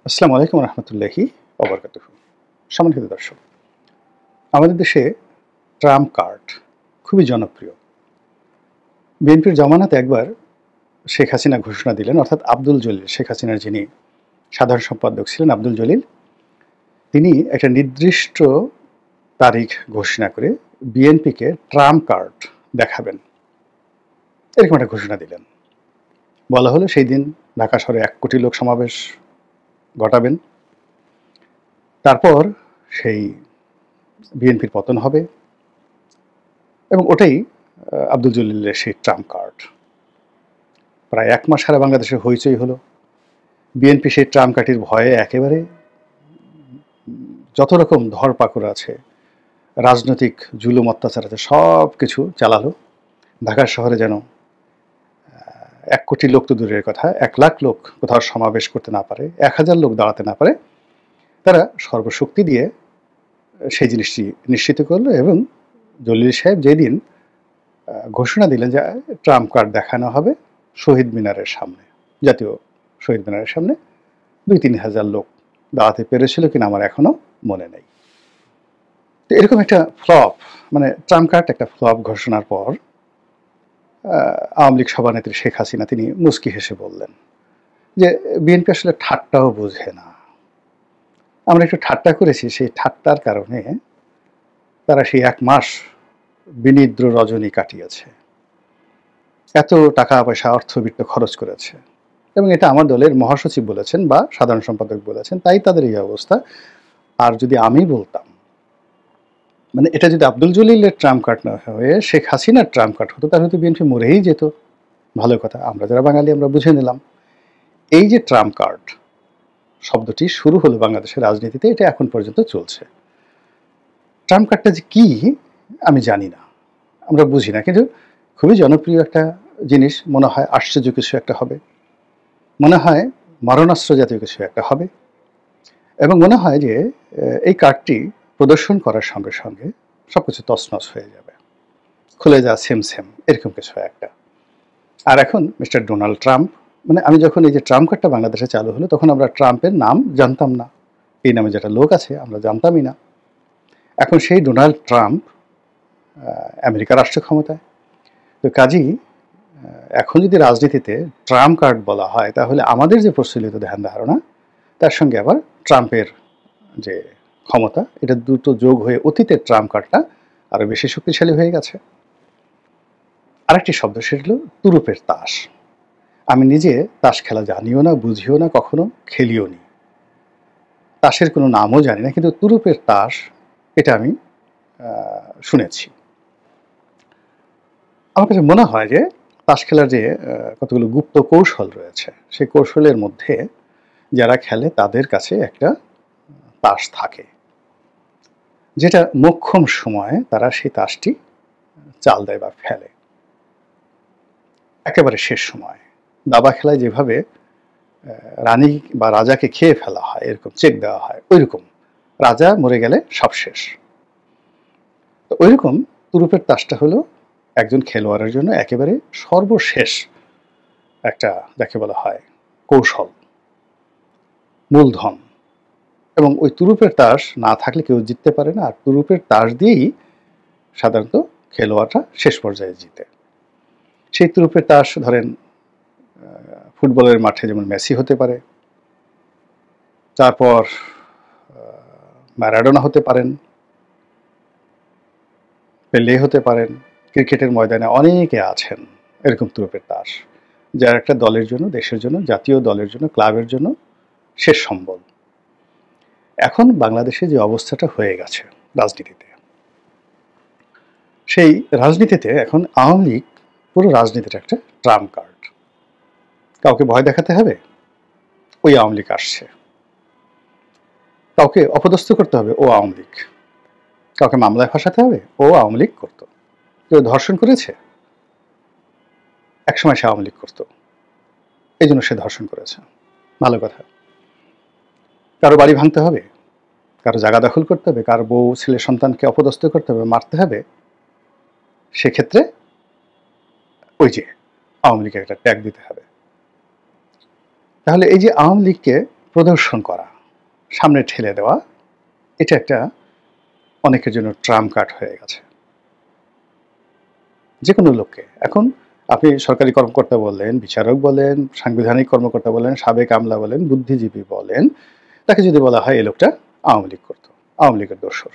আসসালামু আলাইকুম রহমতুল্লাহি ওবরকাতুহু। সম্মানিত দর্শক, আমাদের দেশে ট্রাম্প কার্ড খুবই জনপ্রিয়। বিএনপির জমানাতে একবার শেখ হাসিনা ঘোষণা দিলেন, অর্থাৎ আব্দুল জলিল, শেখ হাসিনার যিনি সাধারণ সম্পাদক ছিলেন আব্দুল জলিল, তিনি একটা নির্দিষ্ট তারিখ ঘোষণা করে বিএনপিকে ট্রাম্প কার্ড দেখাবেন, এরকম একটা ঘোষণা দিলেন। বলা হলো সেই দিন ঢাকা শহরে 1 কোটি লোক সমাবেশ ঘটাবেন, তারপর সেই বিএনপির পতন হবে, এবং ওটাই আব্দুল জলিলের সেই ট্রাম্প কার্ড। প্রায় 1 মাস সারা বাংলাদেশে হইচই হলো। বিএনপি সেই ট্রাম্প কার্ডের ভয়ে একেবারে যত রকম ধরপাকড় আছে, রাজনৈতিক জুলুম অত্যাচার আছে, সব কিছু চালালো। ঢাকা শহরে যেন 1 কোটি লোক তো দূরের কথা, 1 লাখ লোক কোথাও সমাবেশ করতে না পারে, 1000 লোক দাঁড়াতে না পারে, তারা সর্বশক্তি দিয়ে সেই জিনিসটি নিশ্চিত করলো। এবং জলিল সাহেব যেদিন ঘোষণা দিলেন যে ট্রাম্প কার্ড দেখানো হবে শহীদ মিনারের সামনে, জাতীয় শহীদ মিনারের সামনে, 2-3 হাজার লোক দাঁড়াতে পেরেছিল কিনা আমার এখনো মনে নেই। তো এরকম একটা ফ্লপ, মানে ট্রাম্প কার্ড একটা ফ্লপ ঘোষণার পর আওয়ামী লীগ সভানেত্রী শেখ হাসিনা তিনি মুচকি হেসে বললেন যে বিএনপি আসলে ঠাট্টাও বোঝে না। আমরা একটু ঠাট্টা করেছি, সেই ঠাট্টার কারণে তারা সেই 1 মাস বিনিদ্র রজনী কাটিয়েছে, এত টাকা পয়সা অর্থবিত্ত খরচ করেছে। এবং এটা আমার দলের মহাসচিব বলেছেন বা সাধারণ সম্পাদক বলেছেন, তাই তাদের এই অবস্থা। আর যদি আমি বলতাম, মানে এটা যদি আব্দুল জলিলের ট্রাম্প কার্ড না হয়ে শেখ হাসিনার ট্রাম্প কার্ড হতো, তাহলে তো বিএনপি মরেই যেত। ভালো কথা, আমরা যারা বাঙালি আমরা বুঝে নিলাম। এই যে ট্রাম্প কার্ড শব্দটি শুরু হলো বাংলাদেশের রাজনীতিতে, এটা এখন পর্যন্ত চলছে। ট্রাম্প কার্ডটা যে কি আমি জানি না, আমরা বুঝি না, কিন্তু খুবই জনপ্রিয় একটা জিনিস। মনে হয় আশ্চর্য কিছু একটা হবে, মনে হয় মারণাস্ত্র জাতীয় কিছু একটা হবে, এবং মনে হয় যে এই কার্ডটি প্রদর্শন করার সঙ্গে সঙ্গে সবকিছু তছনছ হয়ে যাবে, খুলে যা সেম সেম এরকম কিছু একটা। আর এখন মিস্টার ডোনাল্ড ট্রাম্প, মানে আমি যখন এই যে ট্রাম্প কার্ডটা বাংলাদেশে চালু হলো, তখন আমরা ট্রাম্পের নাম জানতাম না, এই নামে যেটা লোক আছে আমরা জানতামই না। এখন সেই ডোনাল্ড ট্রাম্প আমেরিকার রাষ্ট্র ক্ষমতায়। তো কাজেই এখন যদি রাজনীতিতে ট্রাম্প কার্ড বলা হয়, তাহলে আমাদের যে প্রচলিত ধ্যান ধারণা, তার সঙ্গে আবার ট্রাম্পের যে ক্ষমতা, এটা দুটো যোগ হয়ে অতীতের ট্রাম্প কার্ডটা আরো বেশি শক্তিশালী হয়ে গেছে। আরেকটি শব্দ, সেটা হলো তুরুপের তাস। আমি নিজে তাস খেলা জানিও না, বুঝিও না, কখনো খেলিও নি, তাসের কোনো নামও জানি না, কিন্তু তুরুপের তাস এটা আমি শুনেছি। আমার কাছে মনে হয় যে তাস খেলার যে কতগুলো গুপ্ত কৌশল রয়েছে, সেই কৌশলের মধ্যে যারা খেলে তাদের কাছে একটা তাস থাকে, যেটা মোক্ষম সময়ে তারা সেই তাসটি চাল দেয় বা ফেলে। একেবারে শেষ সময় দাবা খেলায় যেভাবে রানী বা রাজাকে খেয়ে ফেলা হয়, এরকম চেক দেওয়া হয়, ওইরকম রাজা মরে গেলে সব শেষ। তো ওইরকম তুরুপের তাসটা হলো একজন খেলোয়াড়ের জন্য একেবারে সর্বশেষ একটা, যাকে বলা হয় কৌশল, মূলধন। এবং ওই তুরুপের তাস না থাকলে কেউ জিততে পারে না, আর তুরুপের তাস দিয়েই সাধারণত খেলোয়াড়রা শেষ পর্যায়ে জিতে। সেই তুরুপের তাস ধরেন ফুটবলের মাঠে যেমন মেসি হতে পারে, তারপর ম্যারাডোনা হতে পারেন, পেলে হতে পারেন, ক্রিকেটের ময়দানে অনেকে আছেন এরকম তুরুপের তাস, যার একটা দলের জন্য, দেশের জন্য, জাতীয় দলের জন্য, ক্লাবের জন্য শেষ সম্বল। এখন বাংলাদেশে যে অবস্থাটা হয়ে গেছে রাজনীতিতে, সেই রাজনীতিতে এখন আওয়ামী লীগ পুরো রাজনীতির একটা ট্রাম্প কার্ড। কাউকে ভয় দেখাতে হবে, ওই আওয়ামী লীগ আসছে। কাউকে অপদস্থ করতে হবে, ও আওয়ামী লীগ। কাউকে মামলায় ফাঁসাতে হবে, ও আওয়ামী লীগ করতো। কেউ ধর্ষণ করেছে, একসময় সে আওয়ামী লীগ করতো, এই জন্য সে ধর্ষণ করেছে, ভালো কথা। কারো বাড়ি ভাঙতে হবে, কারো জায়গা দখল করতে হবে, কারো বউ ছেলে সন্তানকে অপদস্থ করতে হবে, মারতে হবে, সেক্ষেত্রে ওই যে আওয়ামী লীগের একটা ট্যাগ দিতে হবে। তাহলে এই যে আওয়ামী লীগকে প্রদর্শন করা, সামনে ঠেলে দেওয়া, এটা একটা অনেকের জন্য ট্রাম্প কার্ড হয়ে গেছে। যে কোনো লোককে এখন আপনি সরকারি কর্মকর্তা বলেন, বিচারক বলেন, সাংবিধানিক কর্মকর্তা বলেন, সাবেক আমলা বলেন, বুদ্ধিজীবী বলেন, তাকে যদি বলা হয় এই লোকটা আওয়ামী লীগ করতো, আওয়ামী লীগের দোসর,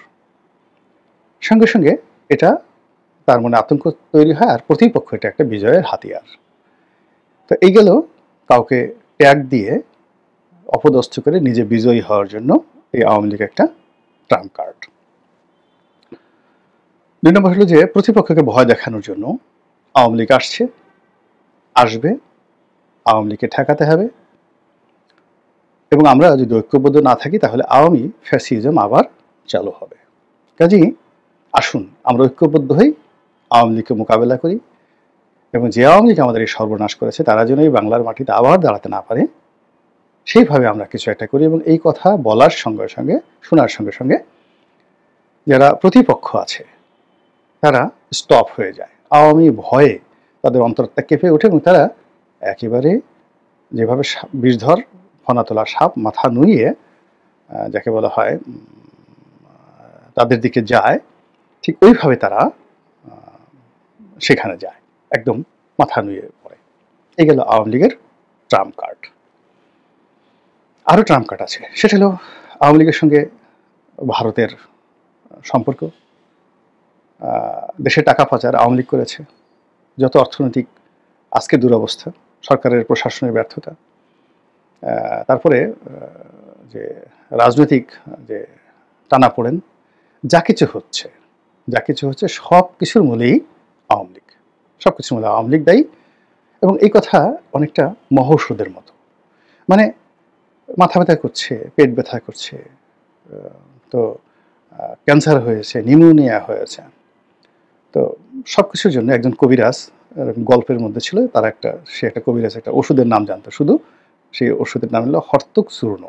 সঙ্গে সঙ্গে এটা তার মনে আতঙ্ক তৈরি হয়, আর প্রতিপক্ষ এটা একটা বিজয়ের হাতিয়ার। তো এই গেল কাউকে ট্যাগ দিয়ে অপদস্থ করে নিজে বিজয়ী হওয়ার জন্য এই আওয়ামী লীগ একটা ট্রাম্প কার্ড। 2 নম্বর হলো যে প্রতিপক্ষকে ভয় দেখানোর জন্য আওয়ামী লীগ আসবে, আওয়ামী লীগকে ঠেকাতে হবে, এবং আমরা যদি ঐক্যবদ্ধ না থাকি তাহলে আওয়ামী ফ্যাসিজম আবার চালু হবে। কাজেই আসুন আমরা ঐক্যবদ্ধ হই, আওয়ামী লীগকে মোকাবেলা করি, এবং যে আওয়ামী লীগ আমাদের এই সর্বনাশ করেছে তারা যেন এই বাংলার মাটিতে আবার দাঁড়াতে না পারে, সেইভাবে আমরা কিছু একটা করি। এবং এই কথা বলার সঙ্গে সঙ্গে, শোনার সঙ্গে সঙ্গে যারা প্রতিপক্ষ আছে তারা স্টপ হয়ে যায়, আওয়ামী ভয়ে তাদের অন্তরটা কেঁপে ওঠে, এবং তারা একেবারে যেভাবে বিষধর ফনা তোলা সাপ মাথা নুইয়ে যাকে বলা হয় তাদের দিকে যায়, ঠিক ওইভাবে তারা সেখানে যায়, একদম মাথা নুয়ে পড়ে। এই গেল আওয়ামী লীগের ট্রাম্প কার্ড। আরও ট্রাম্প কার্ড আছে, সেটা হলো আওয়ামী লীগের সঙ্গে ভারতের সম্পর্ক। দেশে টাকা পাচার আওয়ামী লীগ করেছে, যত অর্থনৈতিক আজকে দুরবস্থা, সরকারের প্রশাসনের ব্যর্থতা, তারপরে যে রাজনৈতিক যে টানাপোড়েন, যা কিছু হচ্ছে সব কিছুর মূলেই আওয়ামী লীগ, সব কিছুর মূলে আওয়ামী লীগ দায়ী। এবং এই কথা অনেকটা মহৌষধের মতো, মানে মাথা ব্যথা করছে, পেট ব্যথা করছে, তো ক্যান্সার হয়েছে, নিউমোনিয়া হয়েছে, তো সব কিছুর জন্য একজন কবিরাজ গল্পের মধ্যে ছিল, তার সে একটা কবিরাজ একটা ওষুধের নাম জানতো, শুধু সেই ওষুধের নাম হলো হর্তুক চূর্ণ।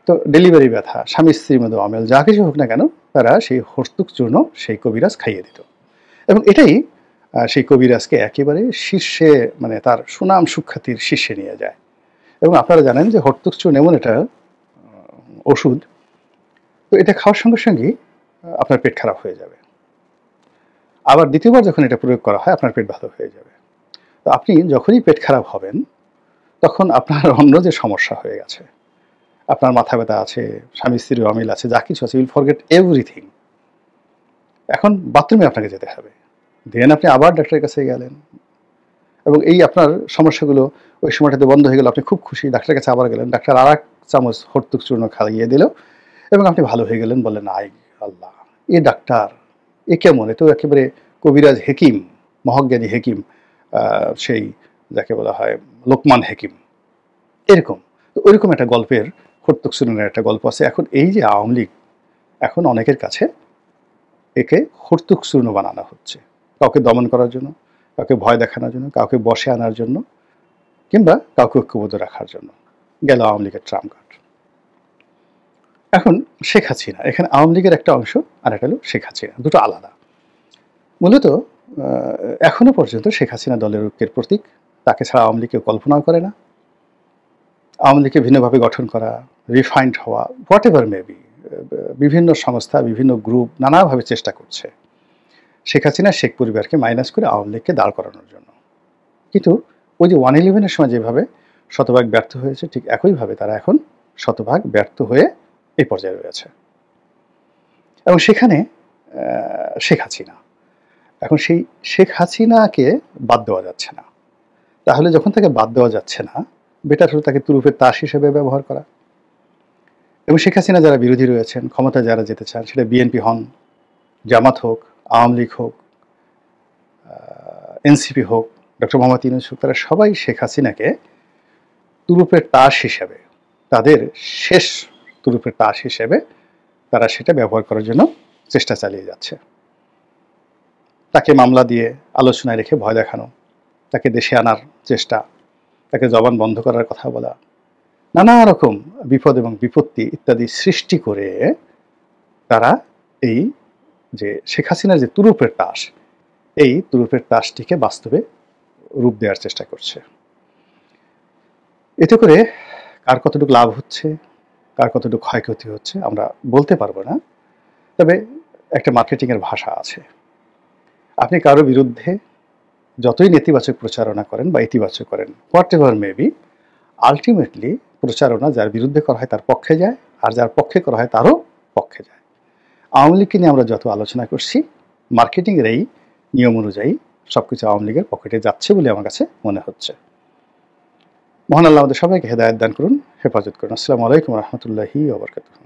তো ডেলিভারি ব্যথা, স্বামী স্ত্রীর মধ্যে অমেল, যা কিছু হোক না কেন, তারা সেই হর্তুক চূর্ণ সেই কবিরাজ খাইয়ে দিত। এবং এটাই সেই কবিরাজকে একেবারে শীর্ষে, মানে তার সুনাম সুখ্যাতির শীর্ষে নিয়ে যায়। এবং আপনারা জানেন যে হর্তুক চূর্ণ এমন একটা ওষুধ, তো এটা খাওয়ার সঙ্গে সঙ্গেই আপনার পেট খারাপ হয়ে যাবে, আবার দ্বিতীয়বার যখন এটা প্রয়োগ করা হয় আপনার পেট ভালো হয়ে যাবে। তো আপনি যখনই পেট খারাপ হবেন তখন আপনার অন্য যে সমস্যা হয়ে গেছে, আপনার মাথা ব্যথা আছে, স্বামী স্ত্রীর অমিল আছে, যা কিছু আছে, উইল ফরগেট এভরিথিং। এখন বাথরুমে আপনাকে যেতে হবে, দেন আপনি আবার ডাক্তারের কাছে গেলেন, এবং এই আপনার সমস্যাগুলো ওই সময়টাতে বন্ধ হয়ে গেল, আপনি খুব খুশি, ডাক্তারের কাছে আবার গেলেন, ডাক্তার আর 1 চামচ হর্তুক চূর্ণ খাইয়ে দিল, এবং আপনি ভালো হয়ে গেলেন। বললেন আই আল্লাহ, এ ডাক্তার, এ কেমন, এ তো একেবারে কবিরাজ হেকিম, মহাজ্ঞানী হেকিম, সেই যাকে বলা হয় লোকমান হেকিম, এরকম। তো ওইরকম একটা গল্পের হর্তুক চূর্ণের একটা গল্প আছে। এখন এই যে আওয়ামী লীগ, এখন অনেকের কাছে একে হর্তুক চূর্ণ বানানো হচ্ছে, কাউকে দমন করার জন্য, কাউকে ভয় দেখানোর জন্য, কাউকে বসে আনার জন্য, কিংবা কাউকে ঐক্যবদ্ধ রাখার জন্য। গেল আওয়ামী লীগের ট্রাম্প কার্ড। এখন শেখ হাসিনা, এখানে আওয়ামী লীগের একটা অংশ আর একটা হলো শেখ হাসিনা, দুটো আলাদা। মূলত এখনো পর্যন্ত শেখ হাসিনা দলের ঐক্যের প্রতীক, তাকে ছাড়া আওয়ামী লীগ কেউ কল্পনাও করে না। আওয়ামী লীগকে ভিন্নভাবে গঠন করা, রিফাইন্ড হওয়া, হোয়াট এভার মেবি, বিভিন্ন সংস্থা, বিভিন্ন গ্রুপ নানাভাবে চেষ্টা করছে শেখ হাসিনা শেখ পরিবারকে মাইনাস করে আওয়ামী লীগকে দাঁড় করানোর জন্য। কিন্তু ওই যে 111-এর সময় যেভাবে শতভাগ ব্যর্থ হয়েছে, ঠিক একইভাবে তারা এখন শতভাগ ব্যর্থ হয়ে এই পর্যায়ে রয়েছে। এবং সেখানে শেখ হাসিনা, এখন সেই শেখ হাসিনাকে বাদ দেওয়া যাচ্ছে না। তাহলে যখন তাকে বাদ দেওয়া যাচ্ছে না, বেটার হলো তাকে তুরুপের তাস হিসেবে ব্যবহার করা। এবং শেখ হাসিনা যারা বিরোধী রয়েছেন, ক্ষমতায় যারা যেতে চান, সেটা বিএনপি হন, জামাত হোক, আওয়ামী লীগ হোক, এনসিপি হোক, ডক্টর মোহাম্মদ ইউনূস হোক, তারা সবাই শেখ হাসিনাকে তুরুপের তাস হিসেবে, তাদের শেষ তুরুপের তাস হিসেবে তারা সেটা ব্যবহার করার জন্য চেষ্টা চালিয়ে যাচ্ছে। তাকে মামলা দিয়ে আলোচনায় রেখে ভয় দেখানো, তাকে দেশে আনার চেষ্টা, তাকে জবান বন্ধ করার কথা বলা, নানা রকম বিপদ এবং বিপত্তি ইত্যাদি সৃষ্টি করে তারা এই যে শেখ হাসিনার যে তুরুপের তাস, এই তুরুপের তাসটিকে বাস্তবে রূপ দেওয়ার চেষ্টা করছে। এতে করে কার কতটুকু লাভ হচ্ছে, কার কতটুকু ক্ষয়ক্ষতি হচ্ছে আমরা বলতে পারবো না। তবে একটা মার্কেটিংয়ের ভাষা আছে। আপনি কারো বিরুদ্ধে যতই নেতিবাচক প্রচারণা করেন বা ইতিবাচক করেন, what ever may be, ultimately প্রচারণা যার বিরুদ্ধে করা হয় তার পক্ষে যায়, আর যার পক্ষে করা হয় তারও পক্ষে যায়। আওয়ামী লীগকে নিয়ে আমরা যত আলোচনা করছি, মার্কেটিংয়ের এই নিয়ম অনুযায়ী সবকিছু আওয়ামী লীগের পকেটে যাচ্ছে বলে আমার কাছে মনে হচ্ছে। মহান আল্লাহ আমাদের সবাইকে হেদায়েত দান করুন, হেফাজত করুন। আসসালামু আলাইকুম রহমতুল্লাহি ওয়া বারাকাতুহু।